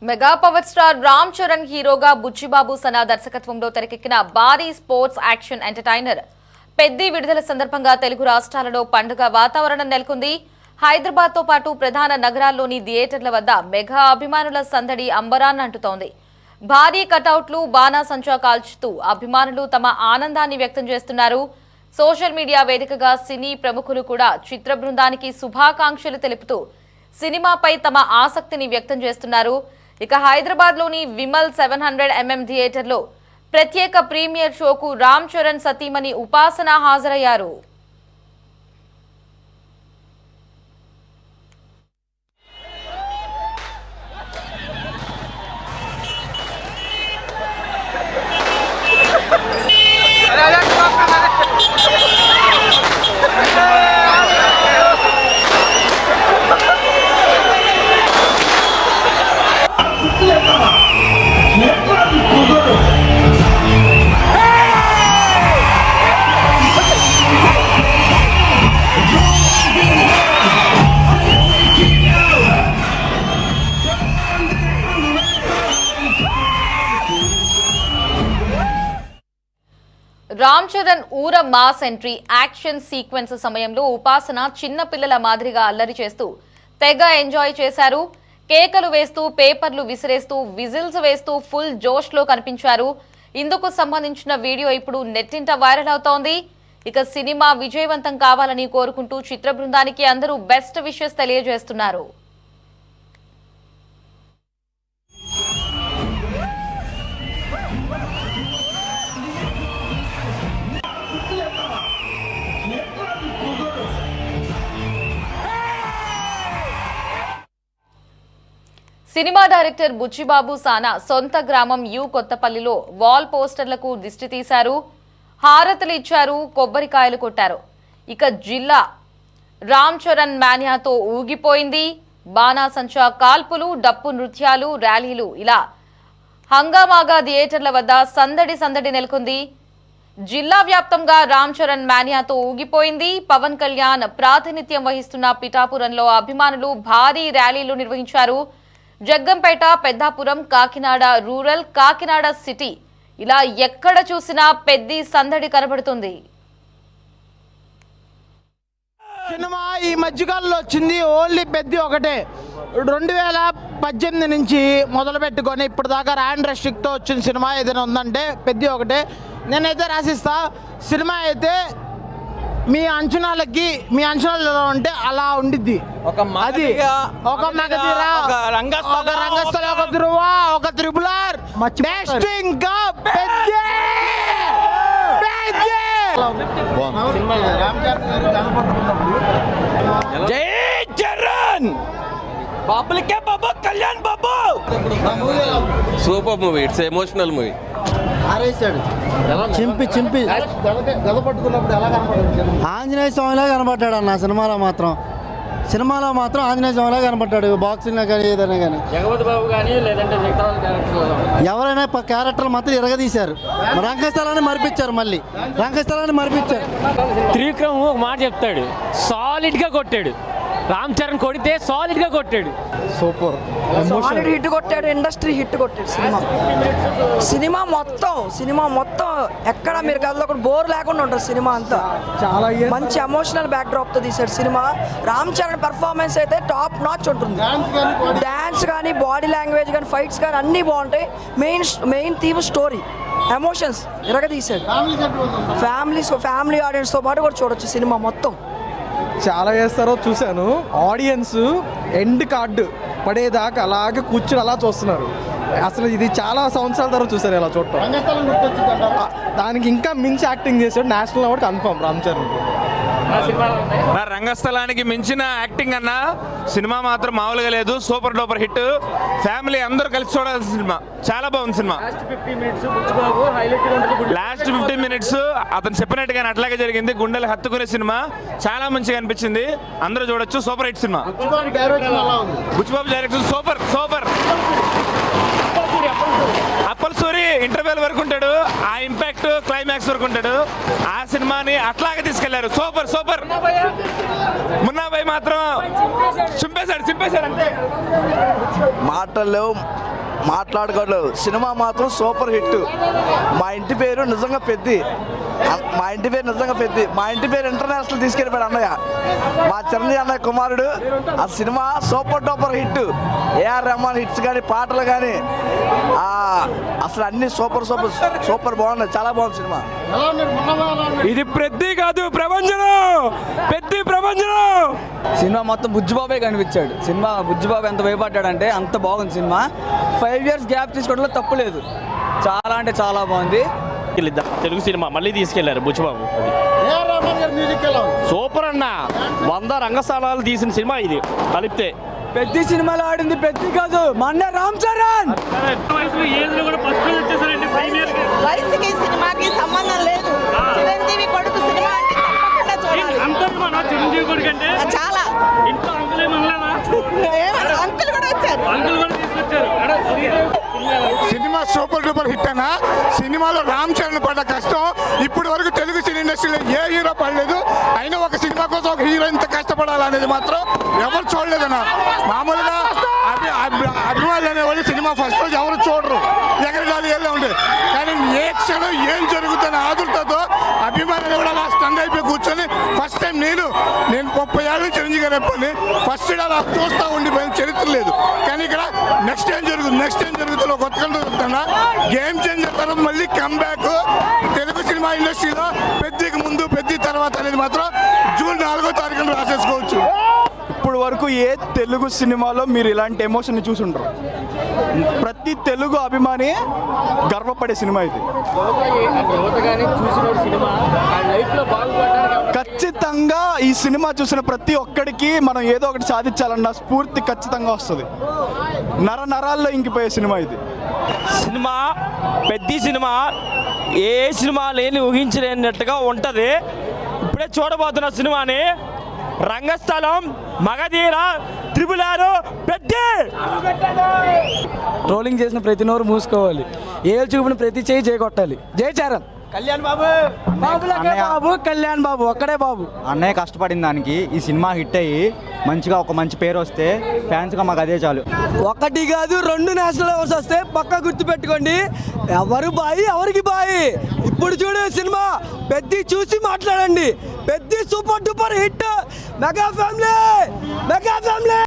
Mega power star Ram Charan హీరోగా బుచ్చిబాబు సనా దర్శకత్వంలో తెరకెక్కిన భారీ స్పోర్ట్స్ యాక్షన్ ఎంటర్టైనర్ పెద్ది విడుదల సందర్భంగా తెలుగు రాష్ట్రాలలో పండుగ వాతావరణం నెలకొంది. హైదరాబాద్ తో పాటు ప్రధాన నగరాల్లోని థియేటర్ల వద్ద మెగా అభిమానుల సందడి అంబరాన్ని అంటుతోంది. భారీ కటౌట్లు, బాణాసంచా కాల్చుతూ అభిమానులు తమ ఆనందాన్ని వ్యక్తం చేస్తున్నారు. సోషల్ మీడియా వేదికగా సినీ ప్రముఖులు కూడా చిత్ర బృందానికి శుభాకాంక్షలు తెలుపుతూ సినిమాపై తమ ఆసక్తిని వ్యక్తం చేస్తున్నారు. ఇక హైదరాబాద్ లోని విమల్ 700mm థియేటర్లో ప్రత్యేక ప్రీమియర్ షోకు రామ్ చరణ్ సతీమణి ఉపాసన హాజరయ్యారు. రామ్ చరణ్ ఊర మాస్ ఎంట్రీ యాక్షన్ సీక్వెన్స్ సమయంలో ఉపాసన చిన్న పిల్లల మాదిరిగా అల్లరి చేస్తూ తెగ ఎంజాయ్ చేశారు. కేకలు వేస్తూ, పేపర్లు విసిరేస్తూ, విజిల్స్ వేస్తూ ఫుల్ జోష్ లో కనిపించారు. ఇందుకు సంబంధించిన వీడియో ఇప్పుడు నెట్టింట వైరల్ అవుతోంది. ఇక సినిమా విజయవంతం కావాలని కోరుకుంటూ చిత్ర బృందానికి అందరూ బెస్ట్ విషెస్ తెలియజేస్తున్నారు. సినిమా డైరెక్టర్ బుచ్చిబాబు సానా సొంత గ్రామం యు కొత్తపల్లిలో వాల్ పోస్టర్లకు దిష్టి తీశారు. హారతులు ఇచ్చారు, కొబ్బరికాయలు కొట్టారు. ఇక జిల్లా రామ్ చరణ్ మాన్యాతో ఊగిపోయింది. బాణాసంచా కాల్పులు, డప్పు నృత్యాలు, ర్యాలీలు ఇలా హంగామాగా థియేటర్ల వద్ద సందడి నెలకొంది. జిల్లా వ్యాప్తంగా రామ్ చరణ్ మాన్యాతో ఊగిపోయింది. పవన్ కళ్యాణ్ ప్రాతినిధ్యం వహిస్తున్న పిఠాపురంలో అభిమానులు భారీ ర్యాలీలు నిర్వహించారు. జగ్గంపేట, పెద్దాపురం, కాకినాడ రూరల్, కాకినాడ సిటీ ఇలా ఎక్కడ చూసినా పెద్ది సందడి కనబడుతుంది. సినిమా ఈ మధ్యకాలంలో వచ్చింది ఓన్లీ పెద్ది ఒకటే. 2018 నుంచి మొదలు పెట్టుకొని ఇప్పటిదాకా ర్యాండ్ రెస్ట్రిక్ట్తో వచ్చిన సినిమా ఏదైనా ఉందంటే పెద్ది ఒకటే. నేనైతే రాసిస్తా, సినిమా అయితే మీ అంచనాలలో ఉంటే అలా ఉండిద్ది. ఒక మగధిర, ఒక రంగస్థల, ఒక ధ్రువ, ఒక త్రిపులర్ ఇంకా జై చరణ్ బాబులకే బాబు, కళ్యాణ్ బాబు. Super movie, it's emotional movie. చింపి ఆంజనేయ స్వామిలా కనబడ్డాడు అన్న. సినిమాలో మాత్రం ఆంజనేయ స్వామిలా కనబడ్డాడు. బాక్సింగ్ కానీ ఏదైనా కానీ జగపతి బాబు కానీ లేదంటే ఎవరైనా క్యారెక్టర్లు మాత్రం ఎరగదీశారు. రంగస్థలాన్ని మరిపించారు. త్రివిక్రమ్ ఒక మాట చెప్తాడు, సాలిడ్ గా కొట్టాడు. రామ్ చరణ్ కొడితే సాలిడ్ గా కొట్టాడు. సూపర్ సాలిడ్ హిట్ కొట్టాడు, ఇండస్ట్రీ హిట్ కొట్టాడు. సినిమా మొత్తం ఎక్కడ మీరు గదిలో కూడా బోర్ లేకుండా ఉంటుంది. సినిమా అంతా చాలా మంచి ఎమోషనల్ బ్యాక్ డ్రాప్ తో తీశాడు సినిమా. రామ్ చరణ్ పర్ఫార్మెన్స్ అయితే టాప్ నాచ్ ఉంటుంది. డాన్స్ కానీ, బాడీ లాంగ్వేజ్ కానీ, ఫైట్స్ కానీ అన్నీ బాగుంటాయి. మెయిన్ థీమ్ స్టోరీ, ఎమోషన్స్ ఇరగదీశాడు. ఫ్యామిలీ ఆడియన్స్ తో పాటు కూడా చూడొచ్చు సినిమా మొత్తం. చాలా చేస్తారో చూశాను. ఆడియన్స్ ఎండ్ కార్డు పడేదాకా అలాగే కూర్చుని అలా చూస్తున్నారు. అసలు ఇది చాలా సంవత్సరాల తర్వాత చూసారు ఇలా చూడటం. దానికి ఇంకా మించి యాక్టింగ్ చేశాడు. National award confirm Ram Charan. నా రంగస్థలానికి మించిన యాక్టింగ్ అన్న సినిమా మాత్రం మామూలుగా లేదు. Super duper hit. ఫ్యామిలీ అందరూ కలిసి చూడాల్సిన సినిమా. చాలా బాగుంది సినిమా. లాస్ట్ 15 minutes అతను చెప్పినట్టుగానే అట్లాగే జరిగింది. గుండెలు హత్తుకునే సినిమా చాలా మంచిగా అనిపించింది. అందరూ చూడొచ్చు. సూపర్ హిట్ సినిమా. Buchibabu direction super. Appal Suri interval వరకు ఉంటాడు. ఆ ఇంపాక్ట్ క్లైమాక్స్ వరకు ఉంటాడు. ఆ సినిమాని అట్లాగే తీసుకెళ్లారు. సూపర్. మున్నాబాయ్ మాత్రం చింపేశాడు అంతే. మాటలు మాట్లాడుకోలేవు. సినిమా మాత్రం సూపర్ హిట్. మా ఇంటి పేరు నిజంగా పెద్ది. మా ఇంటి పేరు ఇంటర్నేషనల్ తీసుకెళ్ళిపోయాడు అన్నయ్య. మా చిరంజీవి అన్నయ్య కుమారుడు. ఆ సినిమా super duper hit. AR Rahman hits కానీ పాటలు కానీ అసలు అన్ని సూపర్ బాగున్నాయి. చాలా బాగుంది సినిమా. ఇది పెద్ద కాదు ప్రపంచం. సినిమా మొత్తం బుజ్జిబాబే కనిపించాడు. సినిమా బుజ్జిబాబు ఎంత భయపడ్డాడంటే అంత బాగుంది సినిమా. 5 years గ్యాప్ తీసుకోవడంలో తప్పు లేదు. చాలా అంటే చాలా బాగుంది. తెలుగు సినిమా మళ్ళీ తీసుకెళ్లారు బుచ్చిబాబు. సూపర్ అన్న. 100 రంగస్థానాలు తీసిన సినిమా ఇది కలిపితే. పెద్ద సినిమాలో ఆడింది పెద్ద కాదు, మా అన్న రామ్ చరణ్. వయసుకి సినిమాకి సంబంధం లేదు. చిరంజీవి కొడుకు సినిమా అంటే తప్పకుండా చూడాలి. చాలా అంకుల్ కూడా వచ్చారు. సినిమా సూపర్ డూపర్ హిట్ అన్న. సినిమాలో రామ్ చరణ్ పడ్డ కష్టం ఇప్పటి వరకు తెలుగు సినీ ఇండస్ట్రీలో ఏ హీరో పడలేదు. అయినా ఒక సినిమా కోసం ఒక హీరో ఇంత కష్టపడాలనేది మాత్రం ఎవరు చూడలేదన్న. మామూలుగా అభిమానులు అనేవాళ్ళు సినిమా ఫస్ట్ రోజు ఎవరు చూడరు, ఎగరగాలి ఏదో ఉంటుంది. కానీ ఏ క్షణం ఏం జరుగుతున్న ఆదుర్తతో అభిమానులు కూడా అలా స్టండ్ అయిపోయి కూర్చొని ఫస్ట్ టైం నేను 30 ఏళ్ళ చిరంజీవి గారు చెప్పని ఫస్ట్ అలా చూస్తూ ఉండిపోయిన చరిత్ర లేదు. కానీ ఇక్కడ నెక్స్ట్ ఏం జరుగుతుందో కొత్త చూస్తున్నా. గేమ్ చేంజర్ తర్వాత మళ్ళీ కమ్బ్యాక్. తెలుగు సినిమా ఇండస్ట్రీలో పెద్దకి ముందు పెద్ద తర్వాత అనేది మాత్రం జూన్ 4వ తారీఖున రాసేసుకోవచ్చు. ఇప్పుడు వరకు ఏ తెలుగు సినిమాలో మీరు ఇలాంటి ఎమోషన్ చూసుంటారు. ప్రతి తెలుగు అభిమాని గర్వపడే సినిమా ఇది. ఖచ్చితంగా ఈ సినిమా చూసిన ప్రతి ఒక్కడికి మనం ఏదో ఒకటి సాధించాలన్న స్ఫూర్తి ఖచ్చితంగా వస్తుంది. నరాల్లో ఇంకిపోయే సినిమా ఇది. సినిమా పెద్ద సినిమా ఏ సినిమా లేని ఊహించలేనట్టుగా ఉంటుంది. ఇప్పుడే చూడబోతున్న సినిమాని రంగస్థలం, మగధీర, త్రిపులారు పెద్ద. ట్రోలింగ్ చేసిన ప్రతి నోరు మూసుకోవాలి. ఏళ్ళు చూపిన ప్రతి చేయి చేయగొట్టాలి. జై చరణ్. కళ్యాణ్ బాబు కళ్యాణ్ బాబు ఒక్కడే బాబు. అన్నయ్య కష్టపడిన దానికి ఈ సినిమా హిట్ అయ్యి మంచిగా ఒక మంచి పేరు వస్తే ఫ్యాన్స్గా మాకు అదే చాలు. 1 కాదు 2 నేషనల్ అవార్డ్స్ వస్తే పక్కా గుర్తుపెట్టుకోండి. ఎవరికి బాయి. ఇప్పుడు చూడే సినిమా పెద్ద చూసి మాట్లాడండి. పెద్ద super duper hit. Mega family.